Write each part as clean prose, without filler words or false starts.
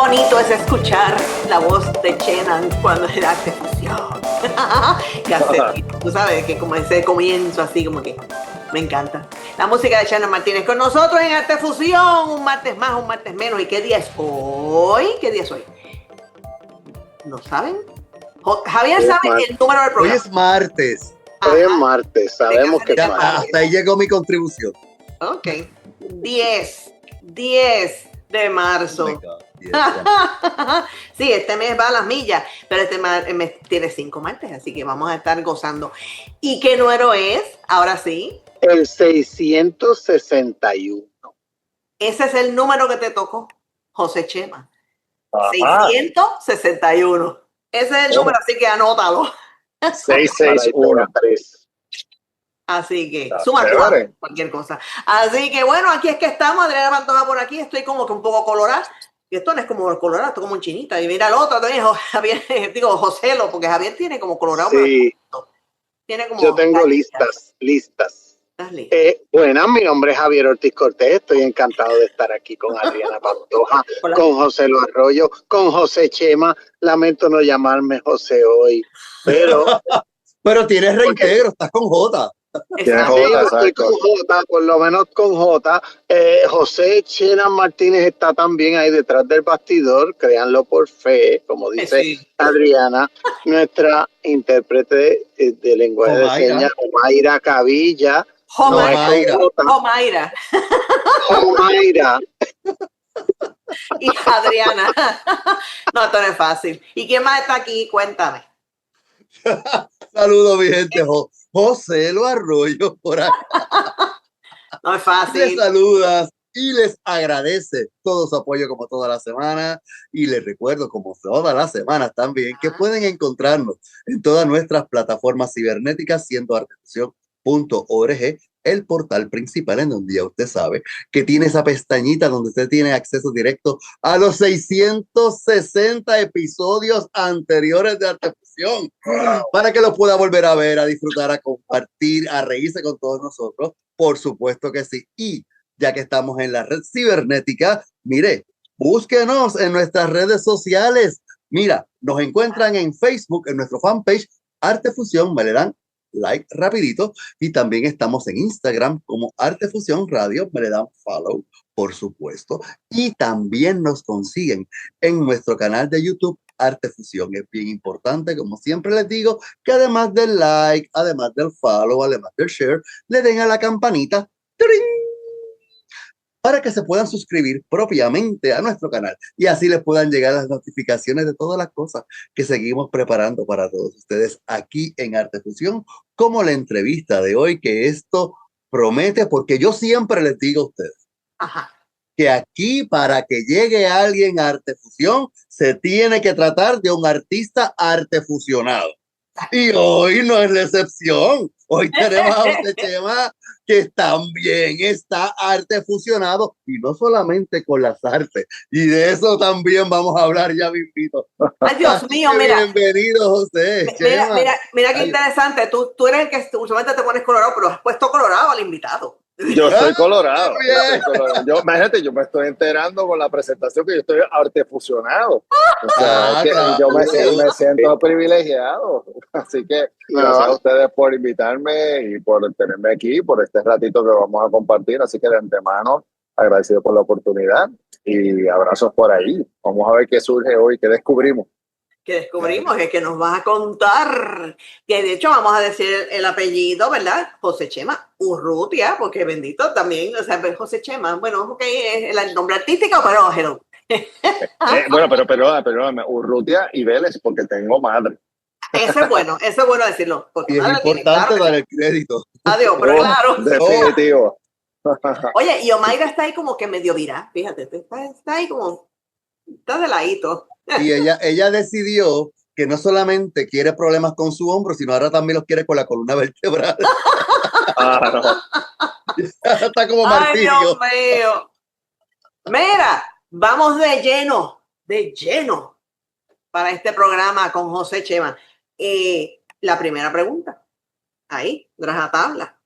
bonito es escuchar la voz de Chenan cuando le da fusión. Tú sabes que como ese comienzo así como que me encanta. La música de Chenan Martínez con nosotros en Arte Fusión, un martes más, un martes menos. ¿Y qué día es hoy? ¿Qué día es hoy? ¿No saben? Javier sabe el número del programa. Hoy es martes. Hoy es martes, sabemos que es martes. Hasta ahí llegó mi contribución. Ok. 10 de marzo. Oh my God, yes, Sí, este mes va a las millas, pero este mes tiene 5 martes, así que vamos a estar gozando. ¿Y qué número es? Ahora sí. El 661. Ese es el número que te tocó, José Chema. Ajá. 661. Ese es el número, así que anótalo. 661. Así que suma cualquier cosa. Así que bueno, aquí es que estamos. Adriana Pantoja por aquí. Estoy como que un poco colorada. Y esto no es como colorado, esto es como un chinita. Y mira el otro también, Javier, digo Joselo, porque Javier tiene como colorado. Sí. Tiene como yo tengo listas. Buenas, mi nombre es Javier Ortiz Cortés. Estoy encantado de estar aquí con Adriana Pantoja, con José Lo Arroyo, con José Chema. Lamento no llamarme José hoy, pero tienes reintegro, estás con J. Estoy con J, por lo menos con J. José Chenan Martínez está también ahí detrás del bastidor, créanlo por fe, como dice Adriana, nuestra intérprete de lenguaje de señas, Mayra Cavilla. Jomaira. Y Adriana. No, esto no es fácil. ¿Y quién más está aquí? Cuéntame. Saludos, mi gente. José Lo Arroyo por acá. No es fácil. Les saludas y les agradece todo su apoyo como toda la semana. Y les recuerdo, como todas las semanas también, que pueden encontrarnos en todas nuestras plataformas cibernéticas, siendo artefusión.org, el portal principal en donde ya usted sabe que tiene esa pestañita donde usted tiene acceso directo a los 660 episodios anteriores de Artefusión, para que lo pueda volver a ver, a disfrutar, a compartir, a reírse con todos nosotros. Por supuesto que sí. Y ya que estamos en la red cibernética, mire, búsquenos en nuestras redes sociales. Mira, nos encuentran en Facebook, en nuestro fanpage Artefusión, me le dan like rapidito, y también estamos en Instagram como Artefusión Radio, me le dan follow, por supuesto, y también nos consiguen en nuestro canal de YouTube Artefusión. Es bien importante, como siempre les digo, que además del like, además del follow, además del share, le den a la campanita ¡tring!, para que se puedan suscribir propiamente a nuestro canal y así les puedan llegar las notificaciones de todas las cosas que seguimos preparando para todos ustedes aquí en Artefusión, como la entrevista de hoy, que esto promete, porque yo siempre les digo a ustedes que aquí, para que llegue alguien a Artefusión, se tiene que tratar de un artista artefusionado. Y hoy no es la excepción. Hoy tenemos a José Chema, que también está artefusionado, y no solamente con las artes, y de eso también vamos a hablar, ya me invito. Ay, Dios mío, mira. Bienvenido, José. Mira qué interesante. Tú eres el que usualmente te pones colorado, pero has puesto colorado al invitado. Yo estoy colorado. Imagínate, yo me estoy enterando con la presentación que yo estoy artefusionado. O sea, yo me siento privilegiado. Así que gracias a ustedes por invitarme y por tenerme aquí, por este ratito que vamos a compartir. Así que de antemano, agradecido por la oportunidad y abrazos por ahí. Vamos a ver qué surge hoy, qué descubrimos. Que descubrimos, es que nos vas a contar, que de hecho vamos a decir el apellido, ¿verdad? José Chema Urrutia, porque bendito también, o sea, José Chema, bueno, ok, es el nombre artístico, pero hello. Bueno, pero perdóname, Urrutia y Vélez, porque tengo madre. Eso es bueno decirlo. Y es importante dar el crédito. Adiós, pero claro. Definitivo. Oye, y Omaira está ahí como que medio virá, fíjate, está ahí como, está de ladito. Y ella decidió que no solamente quiere problemas con su hombro, sino ahora también los quiere con la columna vertebral. Está como martirio. Ay, Dios mío. Mira, vamos de lleno para este programa con José Chema. La primera pregunta, ahí, tras la tabla.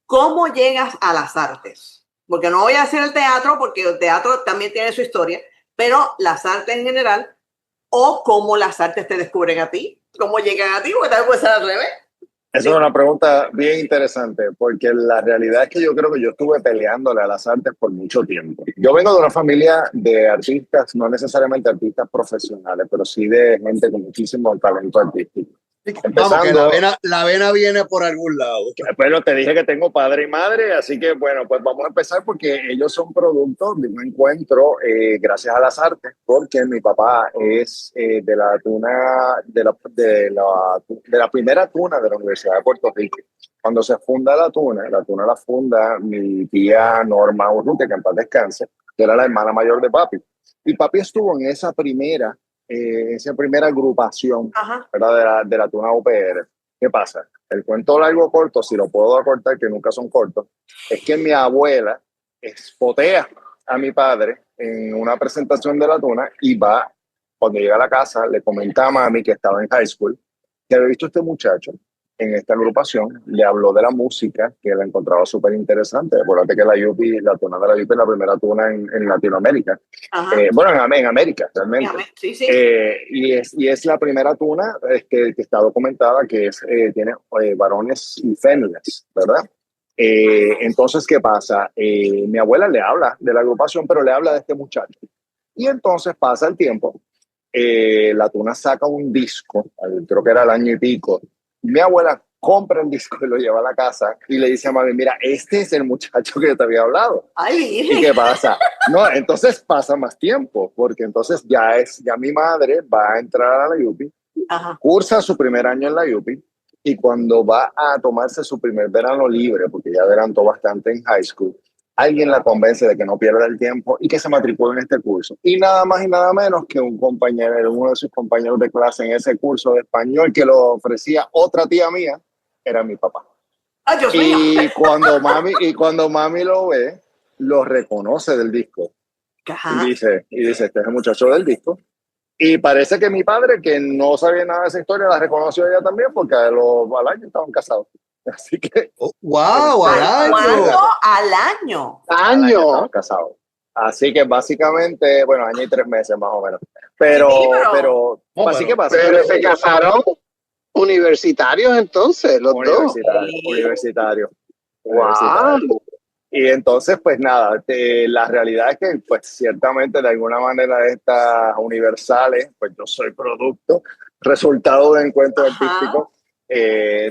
¿Cómo llegas a las artes? Porque no voy a hacer el teatro, porque el teatro también tiene su historia, pero las artes en general, o cómo las artes te descubren a ti, cómo llegan a ti, porque tal vez puede ser al revés. Esa es una pregunta bien interesante, porque la realidad es que yo creo que yo estuve peleándole a las artes por mucho tiempo. Yo vengo de una familia de artistas, no necesariamente artistas profesionales, pero sí de gente con muchísimo talento artístico. Vamos, que la vena viene por algún lado. Bueno, te dije que tengo padre y madre, así que bueno, pues vamos a empezar porque ellos son productos de un encuentro gracias a las artes, porque mi papá es de la tuna, de la primera tuna de la Universidad de Puerto Rico. Cuando se funda la tuna la funda mi tía Norma Urrutia, que en paz descanse, que era la hermana mayor de papi. Y papi estuvo en esa primera agrupación, ¿verdad? De la tuna UPR. ¿Qué pasa? El cuento largo o corto, si lo puedo acortar, que nunca son cortos, es que mi abuela espotea a mi padre en una presentación de la tuna y va, cuando llega a la casa, le comenta a mami que estaba en high school, que había visto a este muchacho en esta agrupación, le habló de la música, que la encontraba súper interesante. Acuérdate que la tuna de la UPI es la primera tuna en Latinoamérica. Bueno, en América, realmente. Sí, sí. Y es la primera tuna que está documentada, que tiene varones y féminas, ¿verdad? Entonces, ¿qué pasa? Mi abuela le habla de la agrupación, pero le habla de este muchacho. Y entonces pasa el tiempo. La tuna saca un disco, creo que era el año y pico. Mi abuela compra el disco y lo lleva a la casa y le dice a mami, mira, este es el muchacho que yo te había hablado. Ay. ¿Y qué pasa? No, entonces pasa más tiempo, porque entonces ya mi madre va a entrar a la UPI, cursa su primer año en la UPI, y cuando va a tomarse su primer verano libre, porque ya adelantó bastante en high school, alguien la convence de que no pierda el tiempo y que se matricule en este curso. Y nada más y nada menos que uno de sus compañeros de clase en ese curso de español que lo ofrecía otra tía mía, era mi papá. ¡Ay, Dios mío! Cuando mami lo ve, lo reconoce del disco. Y dice, este es el muchacho del disco. Y parece que mi padre, que no sabía nada de esa historia, la reconoció ella también, porque al año estaban casados. Así que... ¡Wow! ¡Al año! ¡Al año! Estaban casados. Así que básicamente, bueno, año y 3 meses más o menos. Pero así que pasa. Pero se casaron universitarios entonces, los dos. Universitarios. ¡Wow! Y entonces, pues nada, la realidad es que, pues ciertamente de alguna manera de estas universales, pues yo soy producto, resultado de encuentro artístico.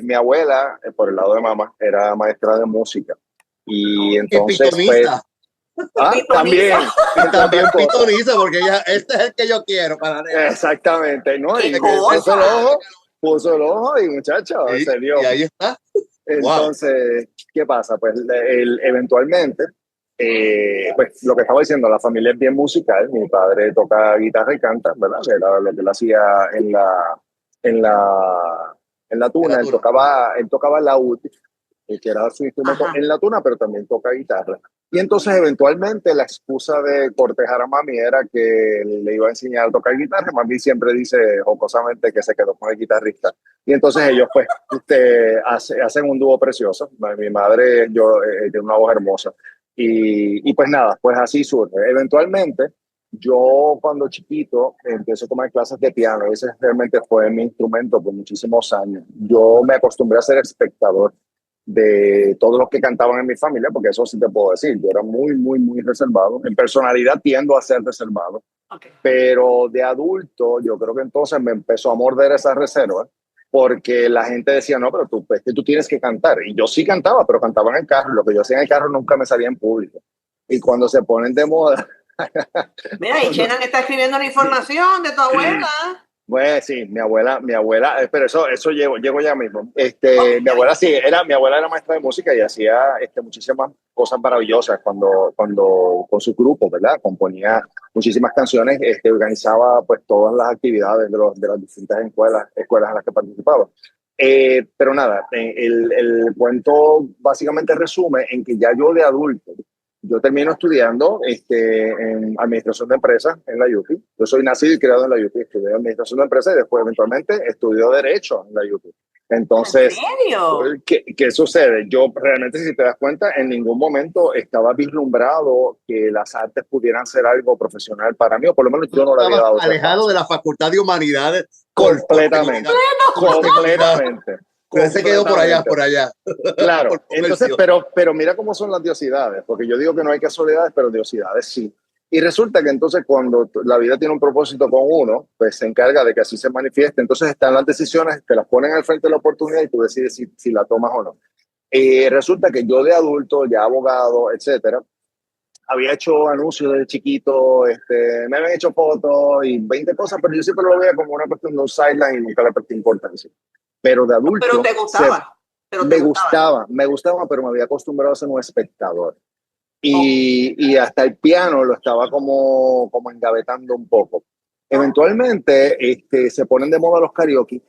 Mi abuela, por el lado de mamá, era maestra de música. Y entonces, pues, también pitoniza, porque este es el que yo quiero para la exactamente, ¿no? Y puso el ojo y muchacho, se dio. Y ahí está. Entonces, ¿qué pasa? Pues eventualmente, pues lo que estaba diciendo, la familia es bien musical. Mi padre toca guitarra y canta, ¿verdad? Era lo que él hacía en la tuna. Él tocaba laúd, que era su instrumento en la tuna, pero también toca guitarra. Y entonces, eventualmente, la excusa de cortejar a mami era que le iba a enseñar a tocar guitarra. Mami siempre dice jocosamente que se quedó con el guitarrista. Y entonces ellos, pues, hacen un dúo precioso. Mi madre, tiene una voz hermosa. Y pues nada, pues así surge. Eventualmente, yo cuando chiquito empecé a tomar clases de piano. Ese realmente fue mi instrumento por muchísimos años. Yo me acostumbré a ser espectador de todos los que cantaban en mi familia, porque eso sí te puedo decir, yo era muy, muy, muy reservado. En personalidad tiendo a ser reservado, pero de adulto yo creo que entonces me empezó a morder esa reserva, porque la gente decía, no, pero tú tienes que cantar. Y yo sí cantaba, pero cantaba en el carro. Lo que yo hacía en el carro nunca me salía en público. Y cuando se ponen de moda... Mira, y Chenan está escribiendo una información de tu abuela. Bueno, sí, mi abuela, pero eso llego ya mismo. Mi abuela era maestra de música y hacía muchísimas cosas maravillosas cuando con su grupo, ¿verdad? Componía muchísimas canciones, organizaba pues todas las actividades de las distintas escuelas en las que participaba. Pero nada, el cuento básicamente resume en que ya yo de adulto, yo termino estudiando en administración de empresas en la UPI. Yo soy nacido y criado en la UPI, estudié administración de empresas y después eventualmente estudió derecho en la UPI. Entonces, ¿en serio? ¿qué sucede? Yo realmente, si te das cuenta, en ningún momento estaba vislumbrado que las artes pudieran ser algo profesional para mí, o por lo menos yo no le había dado ese alejado paso. de la Facultad de Humanidades. Completamente. Pero se quedó por allá. Claro, entonces, pero mira cómo son las diosidades, porque yo digo que no hay casualidades, pero diosidades sí. Y resulta que entonces cuando la vida tiene un propósito con uno, pues se encarga de que así se manifieste. Entonces están las decisiones, te las ponen al frente de la oportunidad y tú decides si la tomas o no. Resulta que yo de adulto, ya abogado, etcétera, había hecho anuncios de chiquito, me habían hecho fotos y 20 cosas, pero yo siempre lo veía como una cuestión de un sideline y nunca le presté importancia. Pero de adulto... Pero te gustaba. Me gustaba, pero me había acostumbrado a ser un espectador. Y hasta el piano lo estaba como engavetando un poco. Eventualmente se ponen de moda los karaoke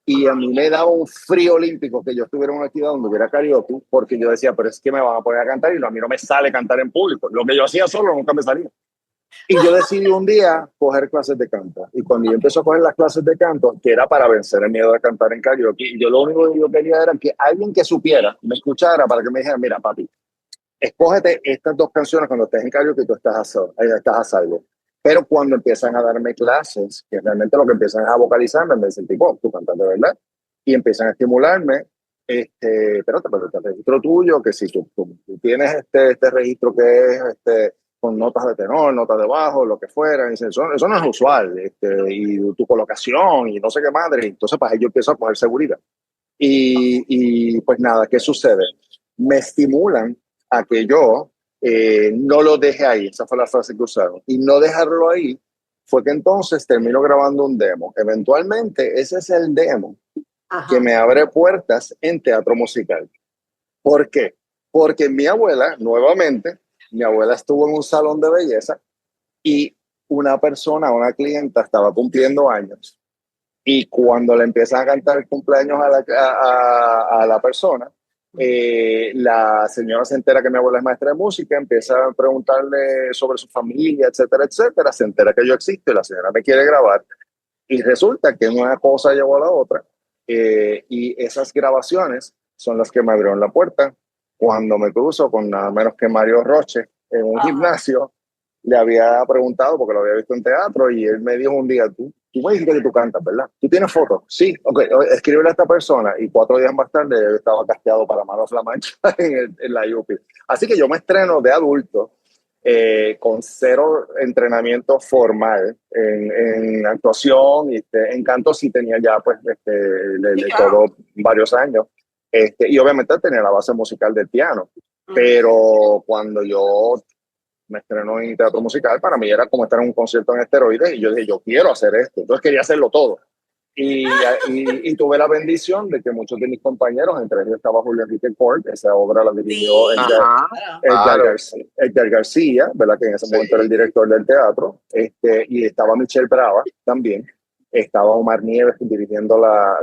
y a mí me daba un frío olímpico que yo estuviera en una actividad donde hubiera karaoke, porque yo decía, pero es que me van a poner a cantar y a mí no me sale cantar en público. Lo que yo hacía solo nunca me salía. Y yo decidí un día coger clases de canto. Y cuando yo empecé a coger las clases de canto, que era para vencer el miedo de cantar en karaoke, y yo lo único que yo quería era que alguien que supiera, me escuchara para que me dijera, mira, papi, escógete estas 2 canciones cuando estés en karaoke y tú estás a salvo. Pero cuando empiezan a darme clases, que realmente lo que empiezan es a vocalizarme, me dicen, tipo, tú cantas de verdad. Y empiezan a estimularme, pero este registro tuyo, que si tú tienes este registro que es con notas de tenor, notas de bajo, lo que fuera, y dicen, eso no es usual, y tu colocación, y no sé qué madre. Entonces, pues yo empiezo a coger seguridad. Y pues nada, ¿qué sucede? Me estimulan a que yo no lo deje ahí, esa fue la frase que usaron, y no dejarlo ahí fue que entonces termino grabando un demo. Eventualmente ese es el demo que me abre puertas en teatro musical. ¿Por qué? Porque mi abuela estuvo en un salón de belleza y una clienta estaba cumpliendo años, y cuando le empiezan a cantar el cumpleaños a la persona, la señora se entera que mi abuela es maestra de música, empieza a preguntarle sobre su familia, etcétera, etcétera, se entera que yo existo y la señora me quiere grabar, y resulta que una cosa llevó a la otra, y esas grabaciones son las que me abrieron la puerta cuando me cruzo con nada menos que Mario Roche en un gimnasio. Le había preguntado porque lo había visto en teatro y él me dijo un día, tú me dijiste que tú cantas, ¿verdad? ¿Tú tienes fotos? Sí, ok, escríbele a esta persona, y 4 días más tarde yo estaba casteado para Manos La Mancha en la UPI. Así que yo me estreno de adulto con 0 entrenamiento formal en actuación, y en canto sí tenía ya pues todo varios años, y obviamente tenía la base musical del piano, pero cuando yo me estrenó en teatro musical, para mí era como estar en un concierto en esteroides, y yo dije, yo quiero hacer esto, entonces quería hacerlo todo. Y tuve la bendición de que muchos de mis compañeros, entre ellos estaba Julio Enrique Ford, esa obra la dirigió Edgar García, ¿verdad? Que en ese momento era el director del teatro, y estaba Michelle Brava también, estaba Omar Nieves dirigiendo la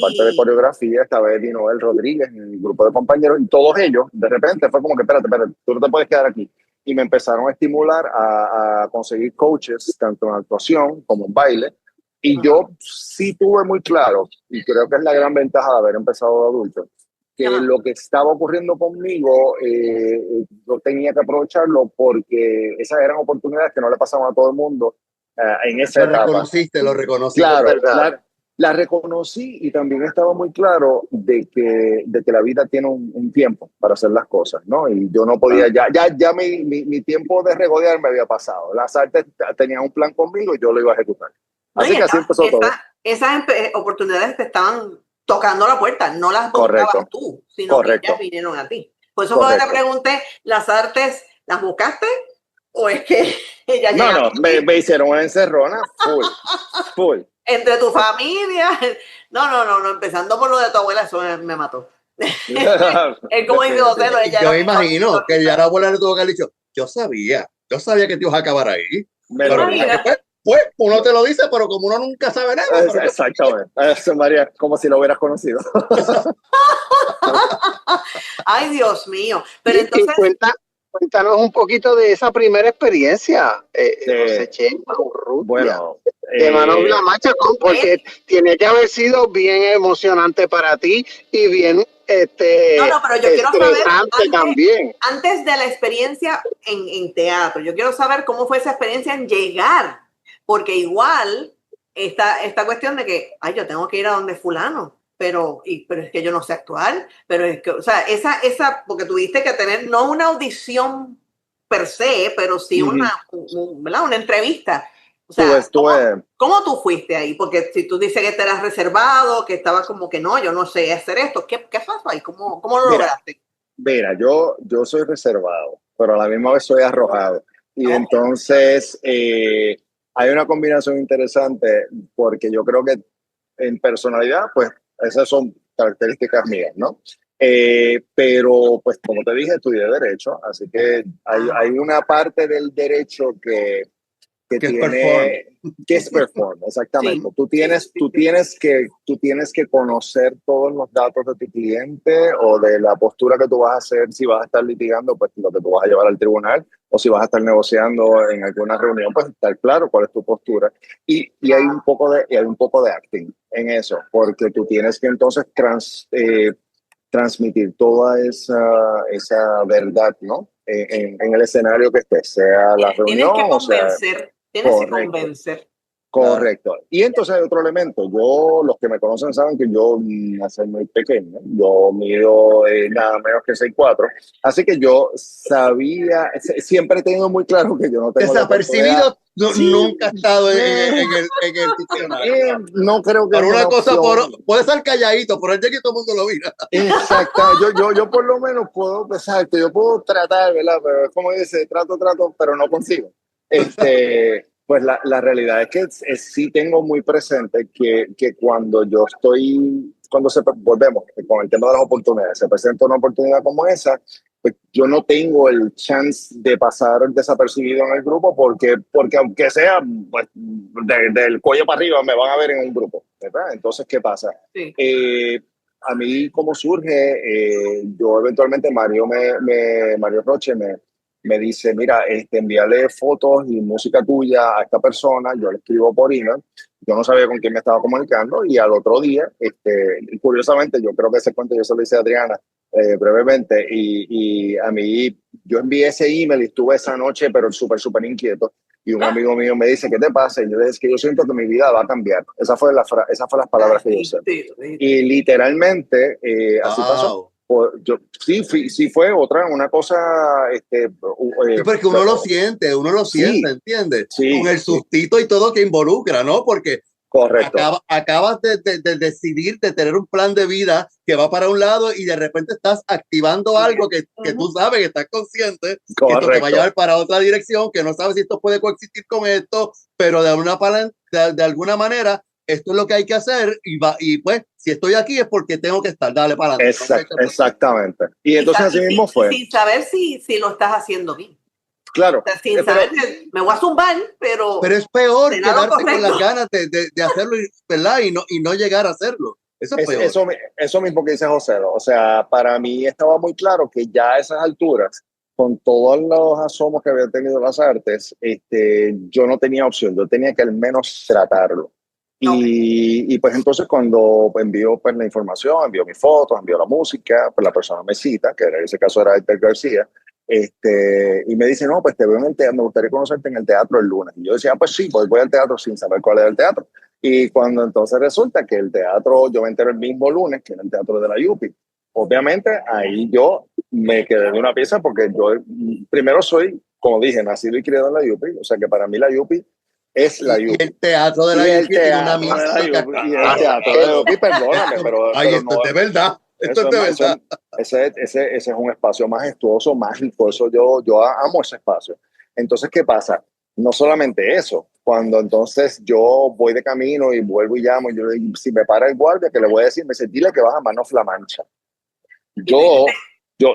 parte de coreografía, estaba Eddie Noel Rodríguez en el grupo de compañeros, y todos ellos, de repente, fue como que, espérate, tú no te puedes quedar aquí. Y me empezaron a estimular a conseguir coaches, tanto en actuación como en baile. Y yo sí tuve muy claro, y creo que es la gran ventaja de haber empezado de adulto, que lo que estaba ocurriendo conmigo, yo tenía que aprovecharlo, porque esas eran oportunidades que no le pasaban a todo el mundo en esa etapa. Lo reconociste. Claro, la reconocí, y también estaba muy claro de que la vida tiene un tiempo para hacer las cosas, ¿no? Y yo no podía, ya mi tiempo de regodear me había pasado. Las artes tenían un plan conmigo y yo lo iba a ejecutar. Así que así empezó todo. Esas oportunidades te estaban tocando la puerta, no las buscabas tú, sino que ellas vinieron a ti. Por eso cuando te pregunté, ¿las artes las buscaste o es que ellas llegaron? No, me hicieron una encerrona full. Entre tu familia. No, empezando por lo de tu abuela, eso me mató. Es como dice Otelo, ella. Yo me imagino que ya la abuela le tuvo que haber dicho, yo sabía que te ibas a acabar ahí. Pero pues uno te lo dice, pero como uno nunca sabe nada. Exactamente. Eso, María, como si lo hubieras conocido. Ay, Dios mío. Pero entonces. Cuéntanos un poquito de esa primera experiencia, José Chema Urrutia, bueno, de Manos La Mancha, porque tiene que haber sido bien emocionante para ti y bien pero yo quiero saber también. Antes de la experiencia en teatro, yo quiero saber cómo fue esa experiencia en llegar, porque igual esta cuestión de que, ay, yo tengo que ir a donde fulano, pero es que yo no sé actuar, pero es que, o sea, esa porque tuviste que tener no una audición per se, pero sí ¿verdad? Una entrevista. O sea, ¿cómo tú fuiste ahí? Porque si tú dices que te eras reservado, que estabas como que no, yo no sé hacer esto, ¿qué pasó ahí? ¿Cómo lo lograste? Mira, yo soy reservado, pero a la misma vez soy arrojado. Y entonces hay una combinación interesante porque yo creo que en personalidad, pues esas son características mías, ¿no? Pero, pues como te dije, estudié Derecho, así que hay una parte del derecho que es perform, exactamente. Sí, tú tienes que conocer todos los datos de tu cliente o de la postura que tú vas a hacer, si vas a estar litigando, pues lo que tú vas a llevar al tribunal, o si vas a estar negociando en alguna reunión, pues estar claro cuál es tu postura. Y hay un poco de acting en eso, porque tú tienes que entonces transmitir toda esa verdad, ¿no? En el escenario que estés, sea la reunión, tienes que convencer. Tienes que convencer. Correcto. Y entonces hay otro elemento. Los que me conocen saben que yo nací muy pequeño. Yo mido nada menos que 6'4". Así que yo siempre he tenido muy claro que yo no tengo... Desapercibido, nunca he estado en el diccionario. No creo que... Por una cosa, puede ser calladito, por el día que todo el mundo lo mira. Exacto. Yo por lo menos puedo, exacto, yo puedo tratar, ¿verdad? Pero es como dice, trato, pero no consigo. Pues la realidad es que sí tengo muy presente que cuando volvemos con el tema de las oportunidades, se presenta una oportunidad como esa, pues yo no tengo el chance de pasar desapercibido en el grupo porque aunque sea pues, del cuello para arriba me van a ver en un grupo, ¿verdad? Entonces, ¿qué pasa? Sí. A mí, ¿cómo surge? Yo eventualmente, Mario Roche me dice, mira, envíale fotos y música tuya a esta persona, yo le escribo por email, yo no sabía con quién me estaba comunicando y al otro día, curiosamente, yo creo que ese cuento yo se lo hice a Adriana brevemente y a mí, yo envié ese email y estuve esa noche, pero súper inquieto y un amigo mío me dice, ¿qué te pasa? Y yo le dije, que yo siento que mi vida va a cambiar. Esas fueron las palabras que yo usé. Y literalmente, así pasó. Sí, fue una cosa. Porque uno lo siente, ¿entiendes? Sí, con el sustito y todo que involucra, ¿no? Porque correcto. acabas de decidir de tener un plan de vida que va para un lado y de repente estás activando algo que tú sabes, que estás consciente, que esto te va a llevar para otra dirección, que no sabes si esto puede coexistir con esto, pero de alguna manera esto es lo que hay que hacer y pues si estoy aquí es porque tengo que estar, dale para adelante. Exactamente. Y entonces así mismo fue. Sin saber si lo estás haciendo bien. Claro. O sea, sin saber que me voy a zumbar, pero es peor quedarte con las ganas de hacerlo, ¿verdad? Y no llegar a hacerlo. Eso es peor. Eso mismo que dice José. O sea, para mí estaba muy claro que ya a esas alturas, con todos los asomos que había tenido las artes, yo no tenía opción. Yo tenía que al menos tratarlo. Y pues entonces cuando envió pues, la información, envió mis fotos, envió la música, pues la persona me cita, que en ese caso era Héctor García, y me dice, no, pues te veo en el teatro, me gustaría conocerte en el teatro el lunes. Y yo decía, pues sí, pues voy al teatro sin saber cuál era el teatro. Y cuando entonces resulta que el teatro, yo me entero el mismo lunes, que era el teatro de la Yupi. Obviamente ahí yo me quedé de una pieza porque yo primero soy, como dije, nacido y criado en la Yupi, o sea que para mí la Yupi es la Yupi. Y el teatro de la Yupi tiene una mística. Y el teatro de la Yupi, perdóname, pero esto no, es de verdad. Esto es de verdad. Ese es un espacio majestuoso, mágico. Eso yo amo ese espacio. Entonces, ¿qué pasa? No solamente eso. Cuando entonces yo voy de camino y vuelvo y llamo, si me para el guardia, que le voy a decir, me dice, dile que vas a Manos La Mancha.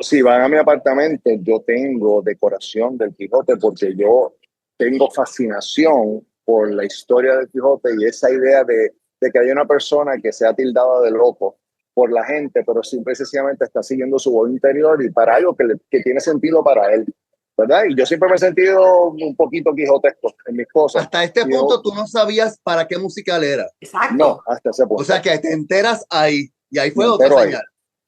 Si van a mi apartamento, yo tengo decoración del Quijote porque yo tengo fascinación por la historia del Quijote y esa idea de que hay una persona que se ha tildado de loco por la gente, pero simple y sencillamente está siguiendo su voz interior y para algo que tiene sentido para él. ¿verdad? Y yo siempre me he sentido un poquito quijotesco en mis cosas. Hasta este punto tú no sabías para qué musical era. Exacto. No, hasta ese punto. O sea que te enteras ahí, y ahí fue otra señal.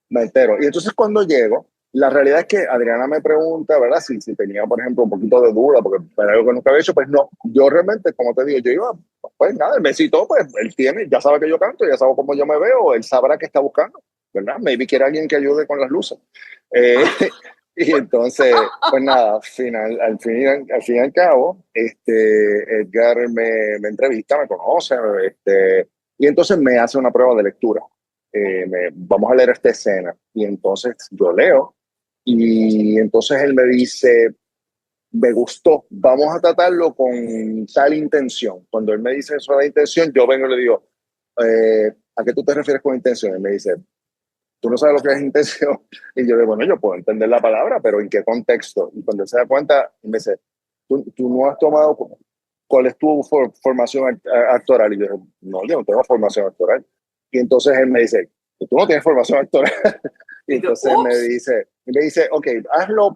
Me entero. Y entonces cuando llego, la realidad es que Adriana me pregunta, ¿verdad? Si tenía, por ejemplo, un poquito de duda, porque para algo que nunca había hecho, pues no. Yo realmente, como te digo, yo iba, pues nada, él me citó, pues él tiene, ya sabe que yo canto, ya sabe cómo yo me veo, él sabrá qué está buscando, ¿verdad? Maybe quiere alguien que ayude con las luces. Y entonces, pues nada, al fin y al cabo, Edgar me entrevista, me conoce, y entonces me hace una prueba de lectura. Vamos a leer esta escena. Y entonces yo leo, y entonces él me dice, me gustó, vamos a tratarlo con tal intención. Cuando él me dice eso de la intención, yo vengo y le digo, ¿a qué tú te refieres con intención? Él me dice, ¿tú no sabes lo que es intención? Y yo le digo, bueno, yo puedo entender la palabra, pero ¿en qué contexto? Y cuando él se da cuenta, me dice, ¿tú no has tomado, cuál es tu formación actoral? Y yo digo, no, yo no tengo formación actoral. Y entonces él me dice, ¿tú no tienes formación actoral? Y entonces me dice, ok, hazlo,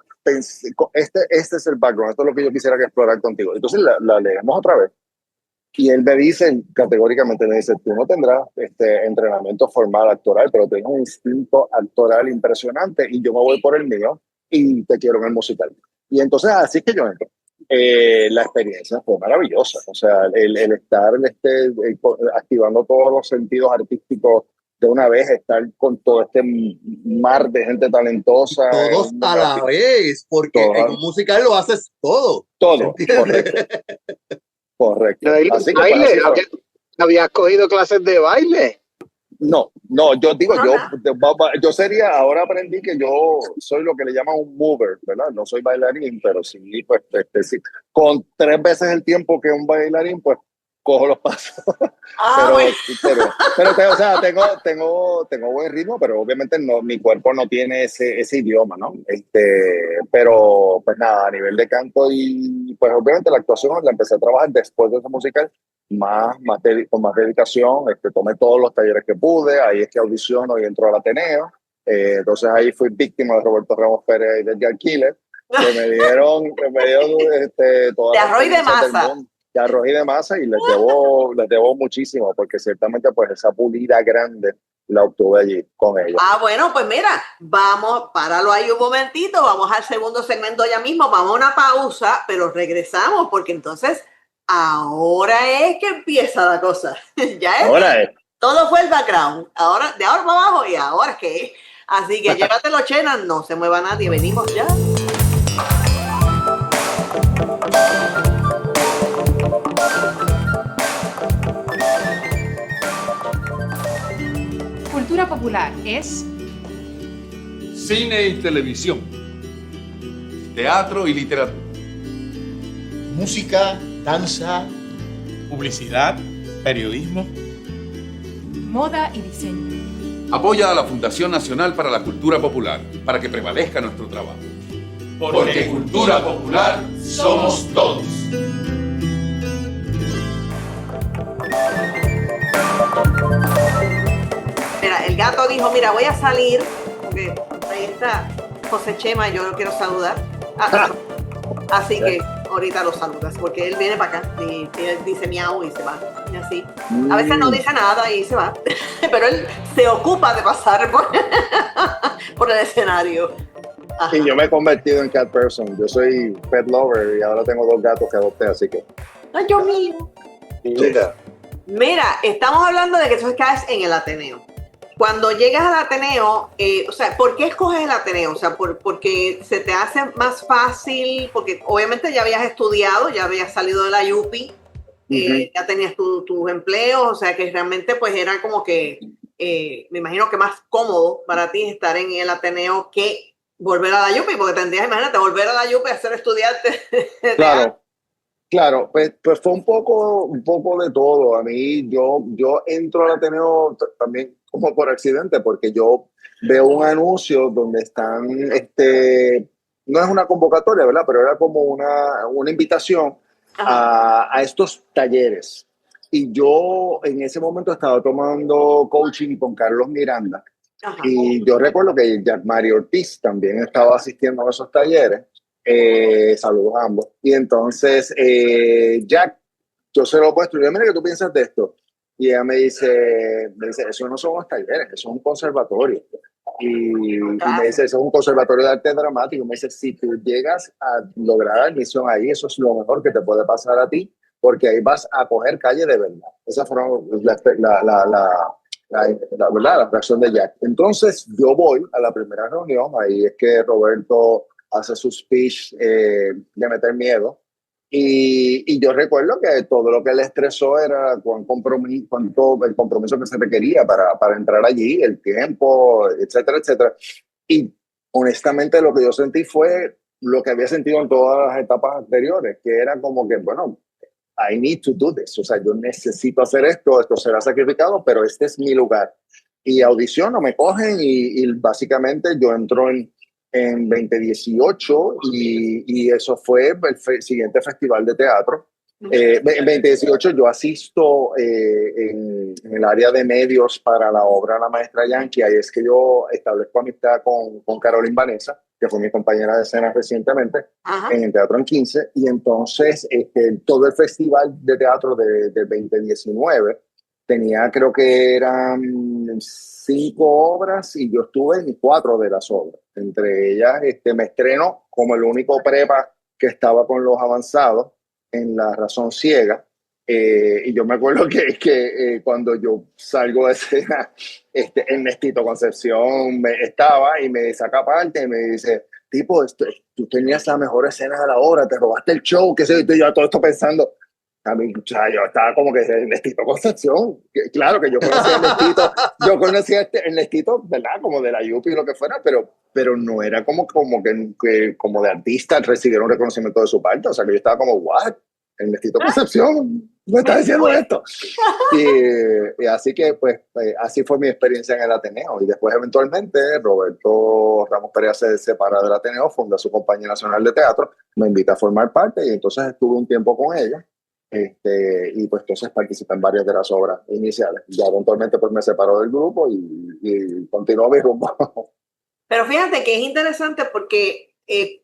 este es el background, esto es lo que yo quisiera que explorar contigo. Entonces la leemos otra vez. Y él me dice, categóricamente, me dice, tú no tendrás entrenamiento formal actoral, pero tienes un instinto actoral impresionante y yo me voy por el mío y te quiero en el musical. Y entonces así que yo entro. La experiencia fue maravillosa. O sea, el estar activando todos los sentidos artísticos de una vez, estar con todo este mar de gente talentosa. Todos a la vez, porque en un musical lo haces todo. Todo, correcto. Correcto. Así que ¿habías cogido clases de baile? No, yo digo, yo sería, ahora aprendí que yo soy lo que le llaman un mover, ¿verdad? No soy bailarín, pero sí, pues, sí. Con 3 veces el tiempo que un bailarín, pues, cojo los pasos. Pero o sea, tengo buen ritmo, pero obviamente no, mi cuerpo no tiene ese idioma, ¿no? Pero, pues nada, a nivel de canto y, pues, obviamente la actuación la empecé a trabajar después de esa musical, con más dedicación, tomé todos los talleres que pude, ahí es que audiciono y entro al Ateneo, entonces ahí fui víctima de Roberto Ramos Pérez y de Edgar Killer, que me dieron toda de arroz y de masa. De arroz y de masa, y les debo muchísimo, porque ciertamente pues esa pulida grande la obtuve allí con ellos. Bueno, pues mira, vamos, páralo ahí un momentito, vamos al segundo segmento ya mismo, vamos a una pausa, pero regresamos, porque entonces ahora es que empieza la cosa. Ahora es. Todo fue el background. Ahora, de ahora para abajo, y ahora es que. Así que llévatelo, Chena, no se mueva nadie, venimos ya. Cultura popular es cine y televisión, teatro y literatura, música, danza, publicidad, periodismo, moda y diseño. Apoya a la Fundación Nacional para la Cultura Popular para que prevalezca nuestro trabajo. Porque cultura popular somos todos. Mira, el gato dijo, mira, voy a salir, porque ahí está José Chema y yo lo quiero saludar. Así que ahorita lo saludas, porque él viene para acá y él dice miau y se va. Y así. A veces no dice nada y se va. Pero él se ocupa de pasar por el escenario. Ajá. Y yo me he convertido en cat person. Yo soy pet lover y ahora tengo 2 gatos que adopté, así que. Ay, Dios mío. Mira, estamos hablando de que tú caes en el Ateneo. Cuando llegas al Ateneo, o sea, ¿por qué escoges el Ateneo? O sea, porque se te hace más fácil, porque obviamente ya habías estudiado, ya habías salido de la UPI, ya tenías tus empleos, o sea, que realmente pues era como que, me imagino que más cómodo para ti estar en el Ateneo que volver a la UPI, porque tendrías, imagínate, volver a la UPI a ser estudiante. Claro, pues fue un poco de todo. A mí, yo entro al Ateneo también como por accidente, porque yo veo un anuncio donde están, no es una convocatoria, ¿verdad? Pero era como una invitación a estos talleres. Y yo en ese momento estaba tomando coaching con Carlos Miranda. Ajá. Y yo recuerdo que Jack Mario Ortiz también estaba asistiendo a esos talleres. Saludos a ambos. Y entonces, Jack, yo se lo he puesto y le digo, mira, ¿qué tú piensas de esto? Y ella me dice, eso no son los talleres, eso es un conservatorio. Y me dice, eso es un conservatorio de arte dramático. Me dice, si tú llegas a lograr admisión ahí, eso es lo mejor que te puede pasar a ti, porque ahí vas a coger calle de verdad. Esa fue la reacción de Jack. Entonces yo voy a la primera reunión, ahí es que Roberto hace su speech de meter miedo. Y yo recuerdo que todo lo que le estresó era cuánto el compromiso que se requería para entrar allí, el tiempo, etcétera, etcétera. Y honestamente lo que yo sentí fue lo que había sentido en todas las etapas anteriores, que era como que, bueno, I need to do this. O sea, yo necesito hacer esto será sacrificado, pero este es mi lugar. Y audiciono, me cogen y básicamente yo entro en 2018 y eso fue el siguiente festival de teatro. En 2018 yo asisto en el área de medios para la obra La Maestra Yankee. Ahí es que yo establezco amistad con Carolyn Vanessa, que fue mi compañera de escena recientemente. Ajá. En el Teatro en 15. Y entonces todo el festival de teatro del 2019 tenía, creo que eran 5 obras y yo estuve en 4 de las obras. Entre ellas me estreno como el único prepa que estaba con los avanzados en La Razón Ciega. Y yo me acuerdo que cuando yo salgo de escena, Ernestito Concepción estaba y me saca aparte y me dice, tipo, tú tenías la mejor escena de la obra, te robaste el show, qué sé yo, y yo todo esto pensando. A mí, o sea, yo estaba como que Ernestito Concepción. Claro que yo conocía a Ernestito, Ernestito, ¿verdad? Como de la Yupi y lo que fuera, pero no era como de artista recibir un reconocimiento de su parte. O sea, que yo estaba como, ¿what? Ernestito Concepción me está diciendo esto. Y así que, pues, así fue mi experiencia en el Ateneo. Y después, eventualmente, Roberto Ramos Perea se separa del Ateneo, funda su compañía nacional de teatro, me invita a formar parte y entonces estuve un tiempo con ella. Y pues entonces participé en varias de las obras iniciales. Ya eventualmente pues me separó del grupo y continuó mi rumbo. Pero fíjate que es interesante porque,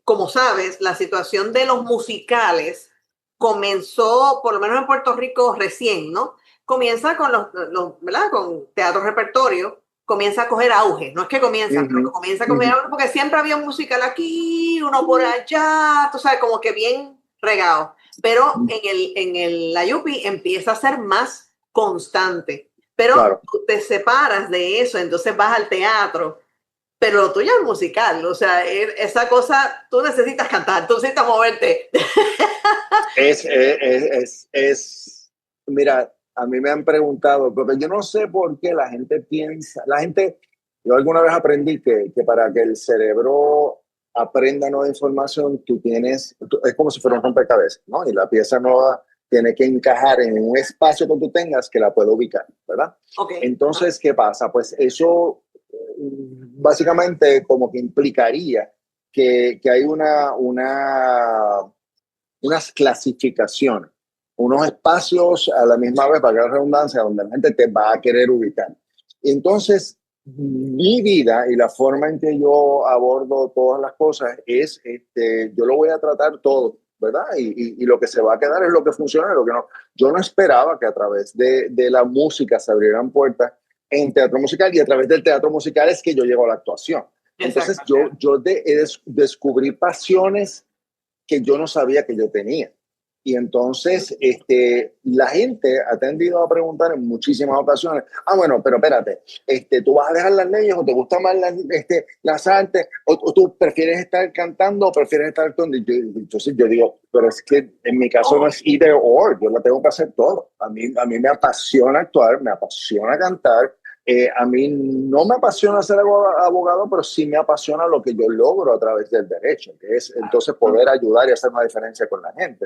como sabes, la situación de los musicales comenzó, por lo menos en Puerto Rico, recién, ¿no? Comienza con ¿verdad? Con teatro repertorio, comienza a coger auge. No es que comienza, pero comienza a coger auge porque siempre había un musical aquí, uno por allá, tú sabes, como que bien regado. Pero la Yupi empieza a ser más constante. Pero claro, tú te separas de eso, entonces vas al teatro. Pero lo tuyo es musical, o sea, esa cosa, tú necesitas cantar, tú necesitas moverte. Mira, a mí me han preguntado, porque yo no sé por qué la gente piensa, yo alguna vez aprendí que para que el cerebro aprenda nueva información, es como si fuera un rompecabezas, ¿no? Y la pieza nueva tiene que encajar en un espacio que tú tengas que la pueda ubicar, ¿verdad? Okay. Entonces, ¿qué pasa? Pues eso básicamente como que implicaría que hay unas clasificaciones, unos espacios a la misma vez, para que la redundancia, donde la gente te va a querer ubicar. Entonces, mi vida y la forma en que yo abordo todas las cosas es, yo lo voy a tratar todo, ¿verdad? Y lo que se va a quedar es lo que funciona y lo que no. Yo no esperaba que a través de la música se abrieran puertas en teatro musical y a través del teatro musical es que yo llego a la actuación. Entonces yo descubrí pasiones que yo no sabía que yo tenía. Y entonces la gente ha tendido a preguntar en muchísimas ocasiones, bueno, pero espérate, ¿tú vas a dejar las leyes o te gustan más las artes? ¿O tú prefieres estar cantando o prefieres estar actuando? Entonces yo digo, pero es que en mi caso no es either or, yo la tengo que hacer todo. A mí me apasiona actuar, me apasiona cantar. A mí no me apasiona ser abogado, pero sí me apasiona lo que yo logro a través del derecho, que es entonces poder ayudar y hacer una diferencia con la gente.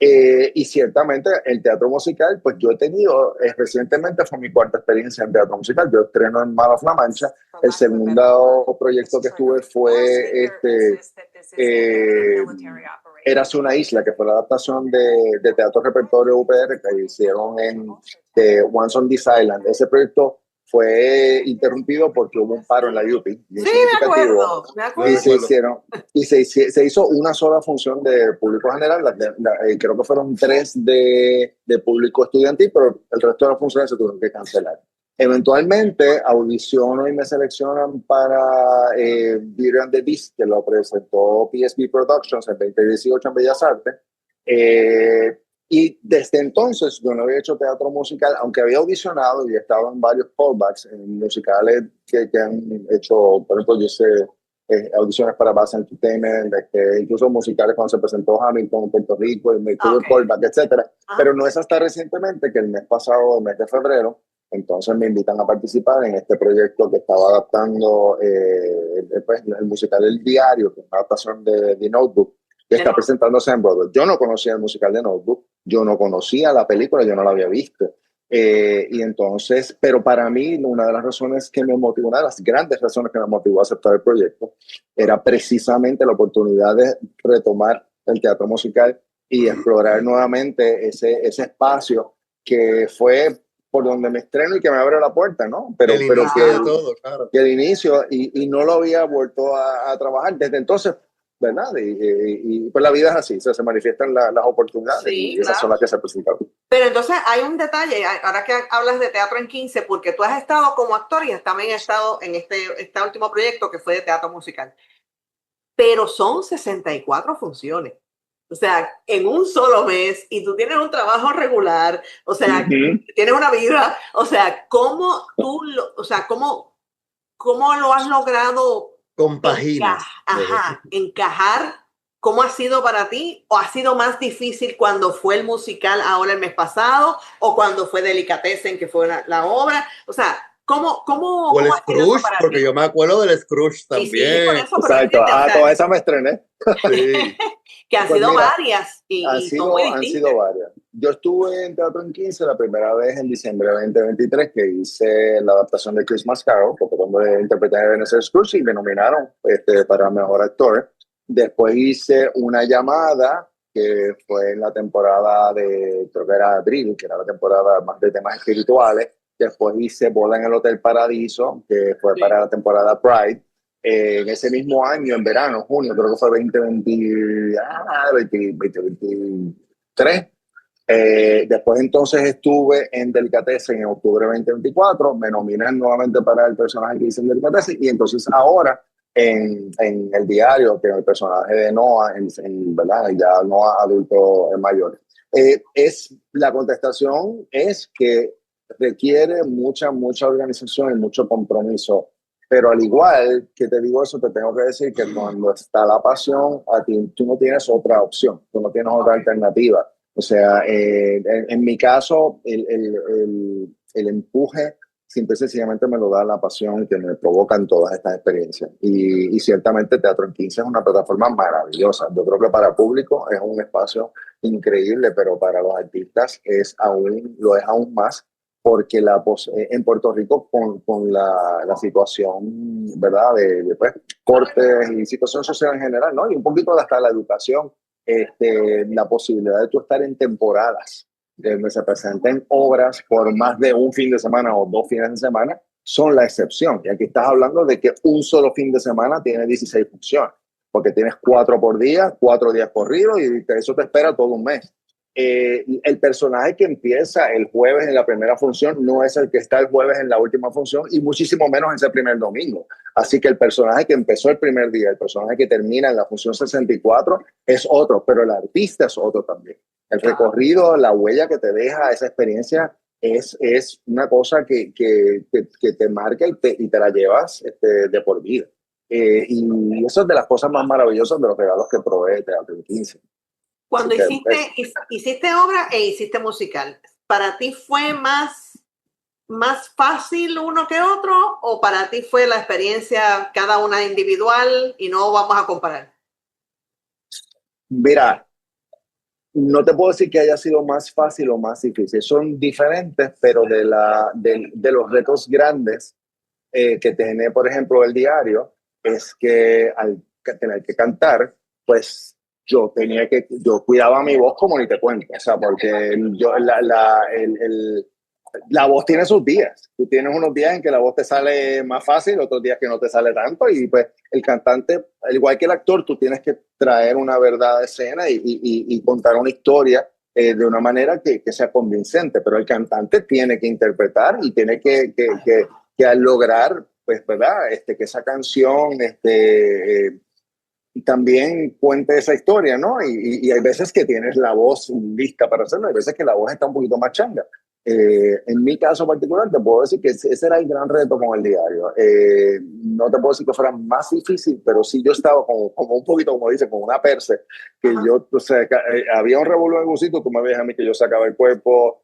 Y ciertamente el teatro musical, pues yo he tenido, recientemente fue mi 4ª experiencia en teatro musical. Yo estreno en Manos La Mancha. El segundo proyecto que estuve fue Érase una isla, que fue la adaptación de teatro repertorio UPR que hicieron en Once on this Island. Ese proyecto fue interrumpido porque hubo un paro en la UPI. Sí, me acuerdo. Y se hizo una sola función de público general, creo que fueron 3 de público estudiantil, pero el resto de las funciones se tuvieron que cancelar. Eventualmente audiciono y me seleccionan para Beauty and the Beast, que lo presentó PSB Productions en 2018 en Bellas Artes. Y desde entonces yo no había hecho teatro musical, aunque había audicionado y estado en varios callbacks en musicales que han hecho. Por ejemplo, yo hice audiciones para Bass Entertainment, incluso musicales cuando se presentó Hamilton en Puerto Rico, y me tuve callback, etc. Pero no es hasta recientemente que el mes pasado, el mes de febrero, entonces me invitan a participar en este proyecto que estaba adaptando el musical El Diario, que es una adaptación de The Notebook, que está presentándose en Broadway. Yo no conocía el musical de Notebook, yo no conocía la película, yo no la había visto. Y entonces, pero para mí, una de las razones que me motivó, una de las grandes razones que me motivó a aceptar el proyecto, era precisamente la oportunidad de retomar el teatro musical y explorar nuevamente ese espacio que fue por donde me estreno y que me abre la puerta, ¿no? Pero que el inicio, y no lo había vuelto a trabajar desde entonces, ¿verdad? Y pues la vida es así, se manifiestan las oportunidades, sí, y esas son las que se presentan. Pero entonces hay un detalle, ahora que hablas de Teatro en 15, porque tú has estado como actor y también has estado en este último proyecto que fue de teatro musical, pero son 64 funciones. O sea, en un solo mes, y tú tienes un trabajo regular, o sea, tienes una vida, o sea, ¿cómo lo has logrado compaginar? Encajar. ¿Cómo ha sido para ti? ¿O ha sido más difícil cuando fue el musical ahora el mes pasado? ¿O cuando fue Delicatessen, que fue la obra? O sea, ¿cómo o el Scrooge, porque ti? Yo me acuerdo del Scrooge también. Sí, por eso, exacto, toda esa me estrené. Sí. Que han sido varias. Han sido varias. Yo estuve en Teatro en 15 la primera vez en diciembre de 2023, que hice la adaptación de Christmas Carol, porque cuando interpreté a Ebenezer Scrooge y me nominaron para Mejor Actor. Después hice Una Llamada, que fue en la temporada creo que era abril, que era la temporada más de temas espirituales. Después hice Boda en el Hotel Paradiso, que fue para la temporada Pride. En ese mismo año, en verano, junio, creo que fue 2023. Después entonces estuve en Delicatessen en octubre de 2024. Me nominan nuevamente para el personaje que hice en Delicatessen. Y entonces ahora, en El Diario, que es el personaje de Noah, ¿verdad? Ya Noah adulto mayor. La contestación es que requiere mucha organización y mucho compromiso, pero al igual que te digo eso, te tengo que decir que cuando está la pasión, a ti tú no tienes otra opción, tú no tienes otra alternativa. O sea, en mi caso, el empuje simple y sencillamente me lo da la pasión que me provocan todas estas experiencias. Y ciertamente Teatro en 15 es una plataforma maravillosa. Yo creo que para público es un espacio increíble, pero para los artistas lo es aún más, porque en Puerto Rico con la situación, ¿verdad?, de cortes y situación social en general, ¿no? Y un poquito hasta la educación, la posibilidad de tú estar en temporadas donde se presenten obras por más de un fin de semana o 2 fines de semana, son la excepción. Y aquí estás hablando de que un solo fin de semana tiene 16 funciones, porque tienes 4 por día, 4 días corridos, y eso te espera todo un mes. El personaje que empieza el jueves en la primera función no es el que está el jueves en la última función, y muchísimo menos en ese primer domingo. Así que el personaje que empezó el primer día, el personaje que termina en la función 64 es otro, pero el artista es otro también. El recorrido, la huella que te deja esa experiencia es una cosa que te marca y te la llevas de por vida. Y eso es de las cosas más maravillosas de los regalos que provee Teatro en 15. Cuando hiciste obra e hiciste musical, ¿para ti fue más fácil uno que otro, o para ti fue la experiencia cada una individual y no vamos a comparar? Mira, no te puedo decir que haya sido más fácil o más difícil. Son diferentes, pero de los retos grandes que tiene, por ejemplo, El Diario, es que al tener que cantar, pues yo cuidaba mi voz como ni te cuento. O sea, porque la voz tiene sus días. Tú tienes unos días en que la voz te sale más fácil, otros días que no te sale tanto, y pues el cantante, al igual que el actor, tú tienes que traer una verdad de escena y contar una historia de una manera que sea convincente, pero el cantante tiene que interpretar y tiene que al lograr, pues, ¿verdad? Que esa canción también cuente esa historia, ¿no? Y hay veces que tienes la voz lista para hacerlo, hay veces que la voz está un poquito más changa. En mi caso particular te puedo decir que ese era el gran reto con el diario. No te puedo decir que fuera más difícil, pero sí yo estaba como un poquito, como dice, como una perse, que yo, o sea, había un revuelo en algún sitio, tú me ves a mí que yo sacaba el cuerpo,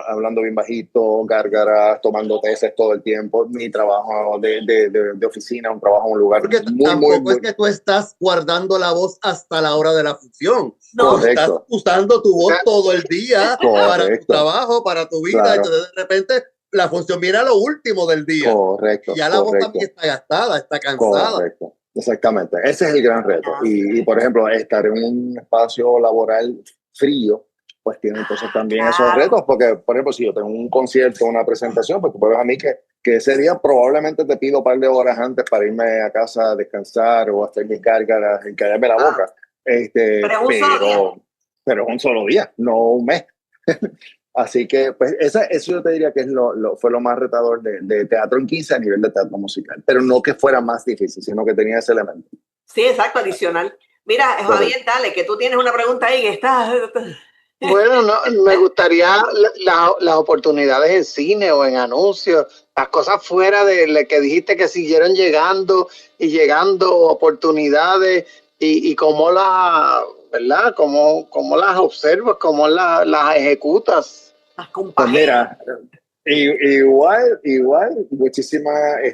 hablando bien bajito, gárgaras, tomando tesis todo el tiempo. Mi trabajo de oficina, un trabajo en un lugar porque tampoco es que tú estás guardando la voz hasta la hora de la función. No, estás usando tu voz todo el día para tu trabajo, para tu vida. Claro. Entonces de repente la función viene a lo último del día. Correcto. Y ya la voz también está gastada, está cansada. Correcto. Exactamente. Ese es el gran reto. Y por ejemplo, estar en un espacio laboral frío, pues tiene entonces también esos retos, porque, por ejemplo, si yo tengo un concierto, una presentación, pues tú puedes a mí que ese día probablemente te pido un par de horas antes para irme a casa a descansar o hacer mis cargas y callarme la boca. Pero un solo día, no un mes. Así que, pues, eso yo te diría que fue lo más retador de Teatro en 15 a nivel de teatro musical, pero no que fuera más difícil, sino que tenía ese elemento. Sí, exacto, adicional. Mira, Javier, dale, que tú tienes una pregunta ahí que está... Bueno, no, me gustaría las oportunidades en cine o en anuncios, las cosas fuera de lo que dijiste que siguieron llegando oportunidades y cómo ¿verdad? Cómo las observas, cómo las ejecutas. Pues mira, igual muchísima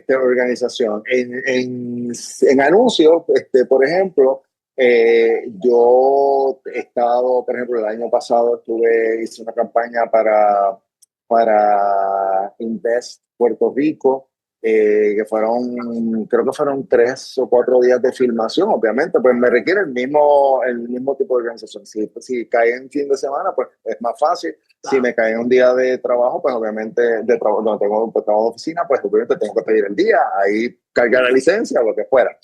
organización. En anuncios, por ejemplo, yo he estado, por ejemplo, el año pasado hice una campaña para Invest Puerto Rico, que creo que fueron 3 o 4 días de filmación. Obviamente, pues me requiere el mismo tipo de organización. Si cae en fin de semana, pues es más fácil. Si me cae un día de trabajo, pues obviamente donde tengo trabajo de oficina, pues obviamente tengo que pedir el día, ahí cargar la licencia o lo que fuera.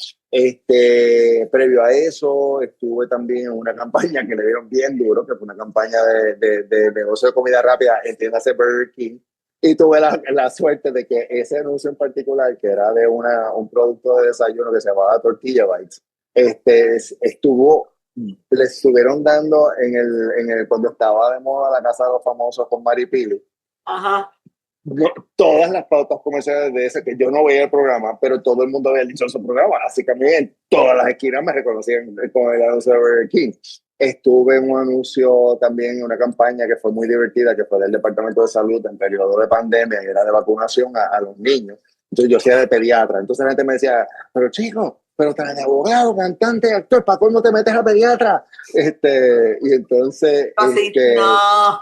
Previo a eso, estuve también en una campaña que le dieron bien duro, que fue una campaña de negocio de comida rápida, entiéndase Burger King, y tuve la suerte de que ese anuncio en particular, que era de un producto de desayuno que se llamaba Tortilla Bites, le estuvieron dando cuando estaba de moda la Casa de los Famosos con Maripili. Ajá. Todas las pautas comerciales de ese, que yo no veía el programa, pero todo el mundo había dicho ese programa, así que a mí en todas las esquinas me reconocían con el anuncio de Burger King. Estuve en un anuncio también, en una campaña que fue muy divertida, que fue del Departamento de Salud en periodo de pandemia, y era de vacunación a los niños. Entonces yo hacía de pediatra, entonces la gente me decía, pero chico, pero trae de abogado, cantante, actor, ¿para cuándo te metes a pediatra? Y entonces... no.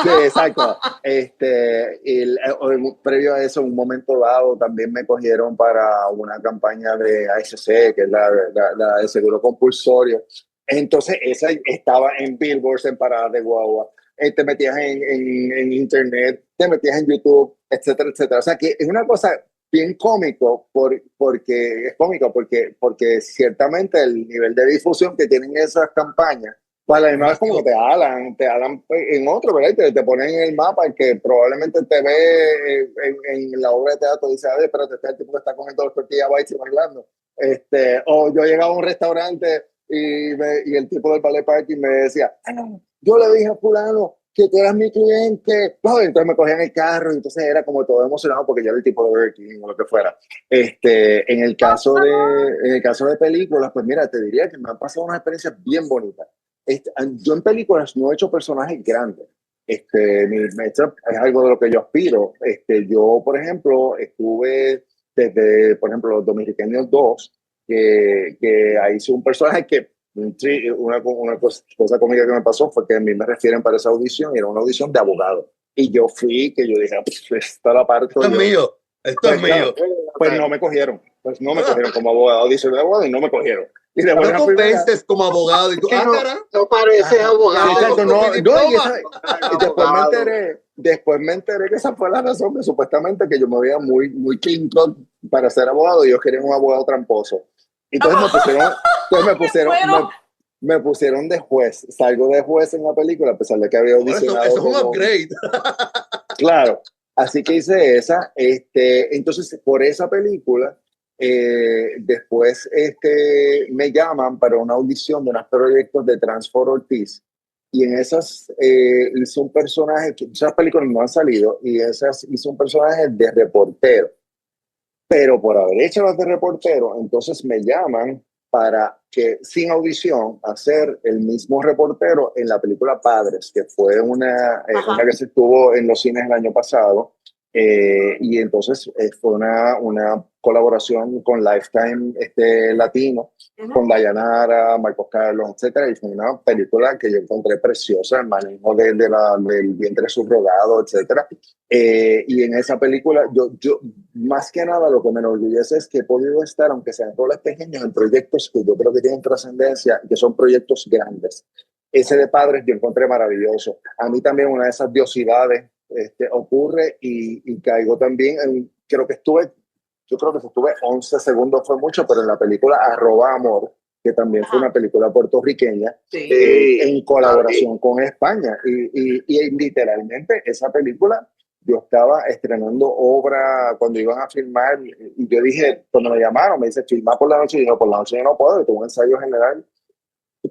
Sí, exacto. Previo a eso, en un momento dado, también me cogieron para una campaña de ASC, que es la de seguro compulsorio. Entonces, esa estaba en billboards, en paradas de guagua. Te metías en internet, te metías en YouTube, etcétera, etcétera. O sea, que es una cosa bien cómico porque ciertamente el nivel de difusión que tienen esas campañas, pues además como te hablan en otro, ¿verdad? Te ponen en el mapa el que probablemente te ve en la obra de teatro, dice, a ver, pero este es el tipo que está comiendo los tortillas bites y bailando. O yo llegaba a un restaurante y el tipo del ballet parking me decía, yo le dije a fulano que tú eras mi cliente. No, entonces me cogían el carro, y entonces era como todo emocionado porque yo era el tipo de Burger King o lo que fuera. En el caso de películas, pues mira, te diría que me han pasado unas experiencias bien bonitas. Yo en películas no he hecho personajes grandes. Es algo de lo que yo aspiro. Yo, por ejemplo, estuve desde, por ejemplo, Los Dominicanos 2, que ahí hice un personaje que una cosa cómica que me pasó fue que a mí me refieren para esa audición y era una audición de abogado. Y yo fui, que yo dije, esta la parto. Esto es mío. Pues no me cogieron. Pues no me cogieron como abogado. Audición de abogado y no me cogieron. Y no convences como abogado. Y tú, no pareces abogado. Exacto, y después me enteré después me enteré que esa fue la razón, que supuestamente que yo me veía muy clean cut para ser abogado y ellos querían un abogado tramposo. Entonces me pusieron de juez. Salgo de juez en la película, a pesar de que había audicionado. Eso es un upgrade. Claro. Así que hice esa. Entonces, por esa película, después me llaman para una audición de unos proyectos de Transfor Ortiz. Y en esas hice un personaje, que esas películas no han salido, y esas hice un personaje de reportero. Pero por haber hecho las de reportero, entonces me llaman para que, sin audición, hacer el mismo reportero en la película Padres, que fue una que se estuvo en los cines el año pasado. Y entonces fue una colaboración con Lifetime Latino, con Dayanara, Marcos Carlos, etcétera, y fue una película que yo encontré preciosa, el manejo del vientre subrogado, etcétera. Y en esa película, yo más que nada lo que me enorgullece es que he podido estar, aunque sean roles pequeños, en proyectos que yo creo que tienen trascendencia, que son proyectos grandes. Ese de Padres yo encontré maravilloso. A mí también una de esas diosidades ocurre y caigo también yo creo que estuve 11 segundos, fue mucho, pero en la película Arroba Amor, que también fue una película puertorriqueña, en colaboración con España. Y literalmente esa película, yo estaba estrenando obra cuando iban a filmar, y yo dije, cuando me llamaron, me dice, filmar por la noche, y yo, por la noche yo no puedo, tengo un ensayo general.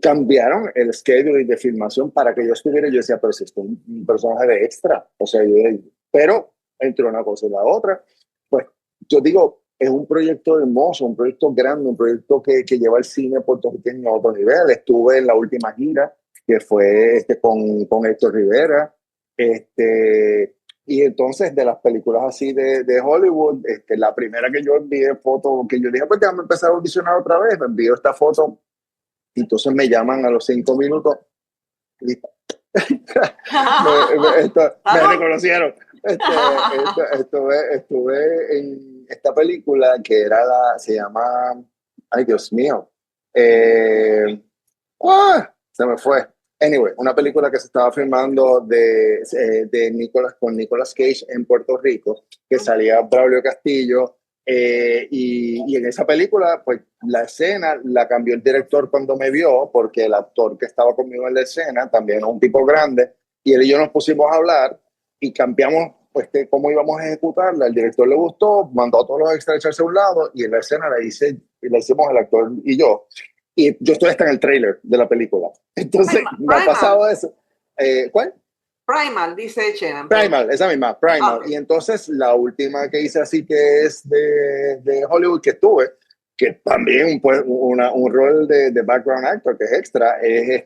Cambiaron el schedule de filmación para que yo estuviera. Yo decía, pero si esto es un personaje de extra, o sea, pero entre una cosa y la otra, pues yo digo, es un proyecto hermoso, un proyecto grande, un proyecto que lleva el cine puertorriqueño a otro nivel. Estuve en la última gira, que fue con Héctor Rivera, y entonces de las películas así de Hollywood, la primera que yo envié foto, que yo dije, pues déjame empezar a audicionar otra vez, me envió esta foto. Entonces me llaman a los 5 minutos y me reconocieron. Estuve en esta película que se llama, ay Dios mío, se me fue. Anyway, una película que se estaba filmando con Nicolas Cage en Puerto Rico, que salía Braulio Castillo. Y en esa película, pues la escena la cambió el director cuando me vio, porque el actor que estaba conmigo en la escena también es un tipo grande, y él y yo nos pusimos a hablar y cambiamos pues cómo íbamos a ejecutarla. El director le gustó, mandó a todos los extras a echarse a un lado, y en la escena la hicimos el actor y yo. Y yo estoy hasta en el trailer de la película. Entonces, me ha pasado eso. ¿Cuál? Primal, dice Chenan. Primal, esa misma, Primal. Okay. Y entonces la última que hice así que es de Hollywood que estuve, que también pues un rol de background actor que es extra, es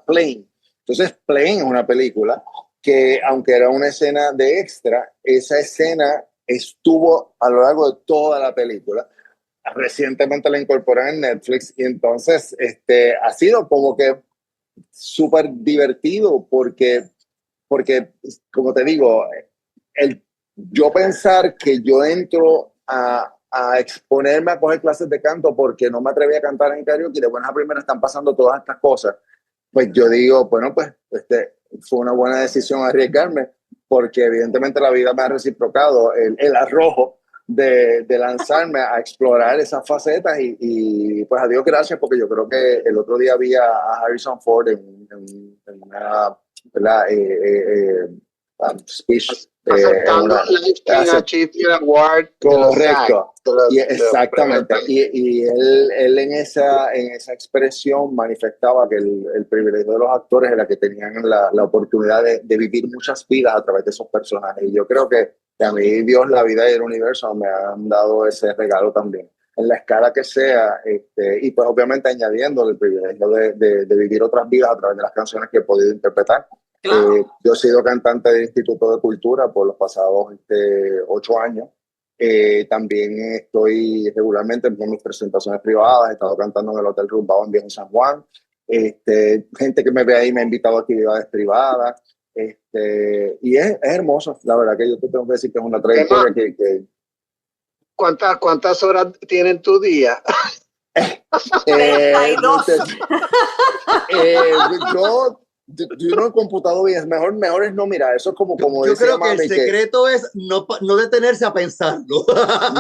Plane. Entonces Plane es una película que aunque era una escena de extra, esa escena estuvo a lo largo de toda la película. Recientemente la incorporaron en Netflix y entonces ha sido como que súper divertido porque, como te digo, yo pensar que yo entro a exponerme a coger clases de canto porque no me atreví a cantar en karaoke y de buenas a primeras están pasando todas estas cosas, pues yo digo, bueno, pues fue una buena decisión arriesgarme porque evidentemente la vida me ha reciprocado el arrojo de lanzarme a explorar esas facetas y pues a Dios gracias, porque yo creo que el otro día vi a Harrison Ford en una speech aceptando el Lifetime Achievement Award. Correcto, exactamente, y él en esa expresión manifestaba que el privilegio de los actores era que tenían la oportunidad de vivir muchas vidas a través de esos personajes, y yo creo que a mí Dios, la vida y el universo me han dado ese regalo también, en la escala que sea, y pues obviamente añadiendo el privilegio de vivir otras vidas a través de las canciones que he podido interpretar. Claro. Yo he sido cantante del Instituto de Cultura por los pasados 8 años. También estoy regularmente en mis presentaciones privadas, he estado cantando en el Hotel Rumbao en Viejo San Juan. Gente que me ve ahí me ha invitado a actividades privadas. Y es hermoso, la verdad que yo te tengo que decir que es una trayectoria que ¿Cuántas horas tiene en tu día? 32. Yo yo no he computado bien, mejor es no mirar, eso es como Yo decía creo que mami, el secreto es no detenerse a pensarlo.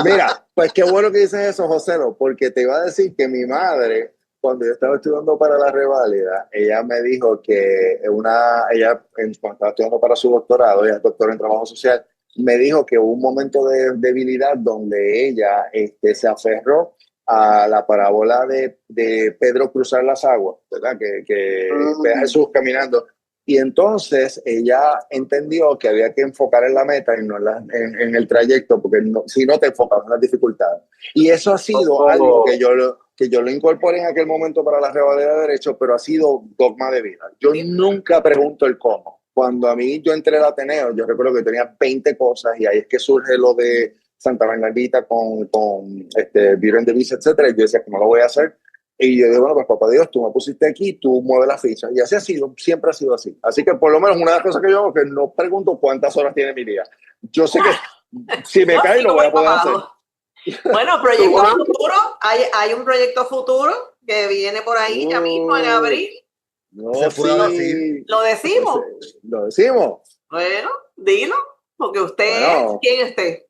mira, pues qué bueno que dices eso, Joselo, porque te iba a decir que mi madre, cuando yo estaba estudiando para la reválida, ella me dijo que cuando estaba estudiando para su doctorado, ella es doctora en trabajo social, me dijo que hubo un momento de debilidad donde ella se aferró a la parábola de Pedro cruzar las aguas, ¿verdad? Que ve a Jesús caminando. Y entonces ella entendió que había que enfocar en la meta y no en el trayecto, porque si no te enfocas en las dificultades. Y eso ha sido algo que yo lo incorporé en aquel momento para la revalida de derecho, pero ha sido dogma de vida. Yo nunca pregunto el cómo. Cuando a mí yo entré al Ateneo, yo recuerdo que tenía 20 cosas y ahí es que surge lo de Santa Bernardita con Viren de Visa, etcétera. Y yo decía, ¿cómo lo voy a hacer? Y yo digo, bueno, pues papá Dios, tú me pusiste aquí, tú mueves la ficha. Y así ha sido, siempre ha sido así. Así que por lo menos una de las cosas que yo hago es que no pregunto cuántas horas tiene mi día. Yo sé que si me cae lo voy a poder hacer. Bueno, proyecto futuro, hay un proyecto futuro que viene por ahí ya mismo en abril. No se puede decir. ¿Lo decimos? Lo decimos. Bueno, dilo, porque usted Bueno. es quien esté.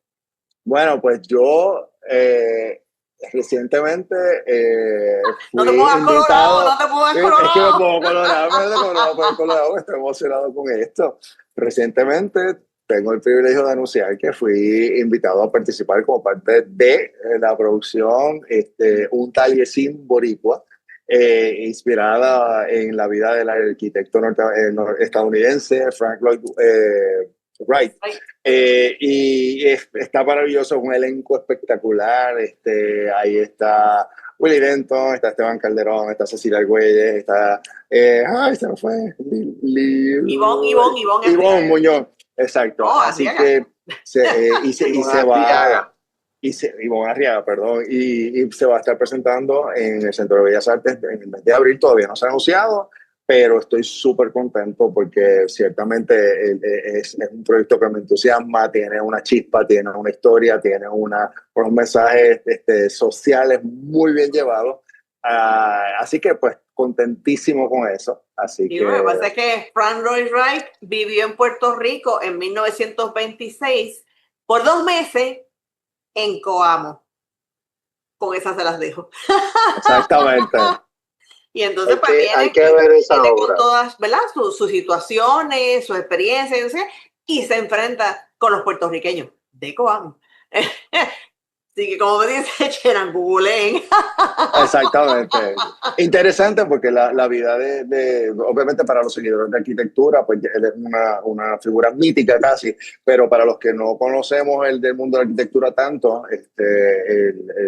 Bueno, pues yo recientemente No fui te pongas invitado. colorado, no te pongas colorado. Es que me pongo colorado, estoy emocionado con esto. Recientemente tengo el privilegio de anunciar que fui invitado a participar como parte de la producción Un Tallecín Boricua, inspirada en la vida del arquitecto estadounidense Frank Lloyd Wright. Y está maravilloso, un elenco espectacular. Ahí está Willy Denton, está Esteban Calderón, está Cecilia Argüelles, está se me fue Ivonne Muñoz, exacto. Así que Ivonne Arriaga, perdón, y se va a estar presentando en el Centro de Bellas Artes en el mes de abril. Todavía no se ha anunciado, pero estoy súper contento porque ciertamente es un proyecto que me entusiasma, tiene una chispa, tiene una historia, tiene unos mensajes sociales muy bien llevados. Así que pues contentísimo con eso. Así y que... lo que pasa es que Frank Lloyd Wright vivió en Puerto Rico en 1926 por 2 meses en Coamo. Con esas se las dejo. Exactamente. Y entonces pues hay que ver esa obra. Con todas, ¿verdad? Sus situaciones, sus experiencias, y se enfrenta con los puertorriqueños de Coamo. Así que como me dice Cheran, googleen. Exactamente. Interesante porque la vida obviamente para los seguidores de arquitectura, pues él es una figura mítica casi, pero para los que no conocemos el del mundo de la arquitectura tanto,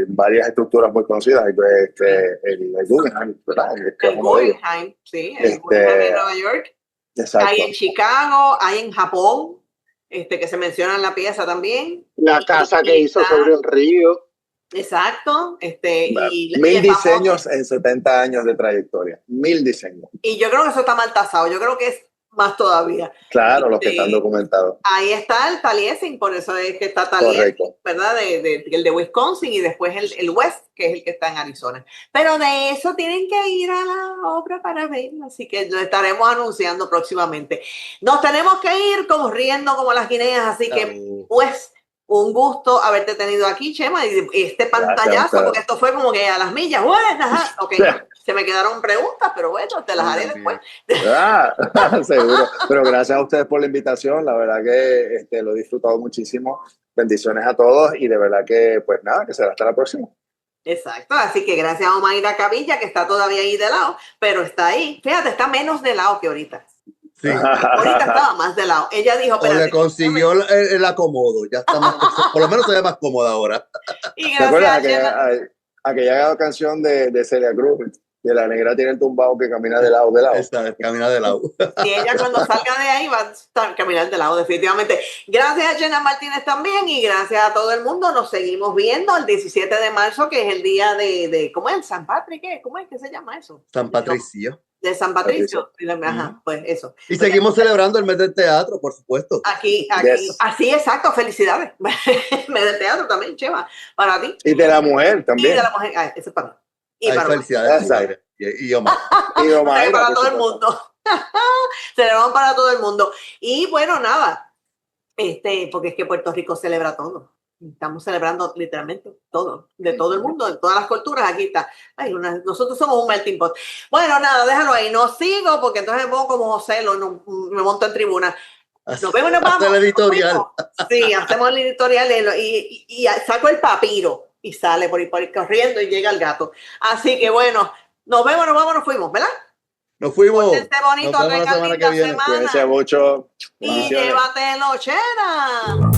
varias estructuras muy conocidas, el Guggenheim, ¿verdad? El Guggenheim, sí, el Guggenheim en Nueva York. Exacto. Hay en Chicago, hay en Japón, que se menciona en la pieza también. La casa que hizo sobre un río. Exacto. 1000 diseños en 70 años de trayectoria. 1000 diseños. Y yo creo que eso está mal tasado. Yo creo que es más todavía. Claro, los que están documentados. Ahí está el Taliesin, por eso es que está Taliesin, ¿verdad? El de Wisconsin y después el West, que es el que está en Arizona. Pero de eso tienen que ir a la obra para verlo, así que lo estaremos anunciando próximamente. Nos tenemos que ir corriendo como las guineas, así que pues un gusto haberte tenido aquí, Chema, y este pantallazo, porque esto fue como que a las millas. Ok, se me quedaron preguntas, pero bueno, te las haré después. Seguro. Pero gracias a ustedes por la invitación. La verdad que lo he disfrutado muchísimo. Bendiciones a todos y de verdad que, pues nada, que será hasta la próxima. Exacto, así que gracias a Omaira Cavilla, que está todavía ahí de lado, pero está ahí. Fíjate, está menos de lado que ahorita. Sí. Ahorita estaba más de lado. Ella dijo, o le consiguió el acomodo, ya está más, por lo menos se ve más cómoda ahora. Y ¿te acuerdas aquella canción de Celia Cruz? Que la negra tiene el tumbado que camina de lado. Camina de lado. Y ella cuando salga de ahí va a caminar de lado, definitivamente. Gracias a Jenna Martínez también y gracias a todo el mundo. Nos seguimos viendo el 17 de marzo, que es el día de ¿cómo es? ¿San Patrick? ¿Cómo es que se llama eso? San Patricio. De San Patricio. Ajá, pues eso. Y seguimos celebrando el mes del teatro, por supuesto. Aquí. Yes. Así, exacto. Felicidades. Mes del teatro también, Chema, para ti. Y de la mujer también. Y de la mujer. Eso es para mí. Y para felicidades. Y Omar. Para todo el mundo. Celebramos para todo el mundo. Y bueno, nada, porque es que Puerto Rico celebra todo. Estamos celebrando literalmente todo, de todo el mundo, de todas las culturas. Aquí está. Nosotros somos un melting pot. Bueno, nada, déjalo ahí. No sigo porque entonces me pongo como José, me monto en tribuna. Nos vemos, nos vamos. El editorial. Sí, hacemos el editorial y saco el papiro y sale por ahí corriendo y llega el gato. Así que bueno, nos vemos, nos fuimos, ¿verdad? Nos fuimos. Pórtense bonito, Nos vemos la semana que viene. Cuídense mucho. Y llévatelo, Chena.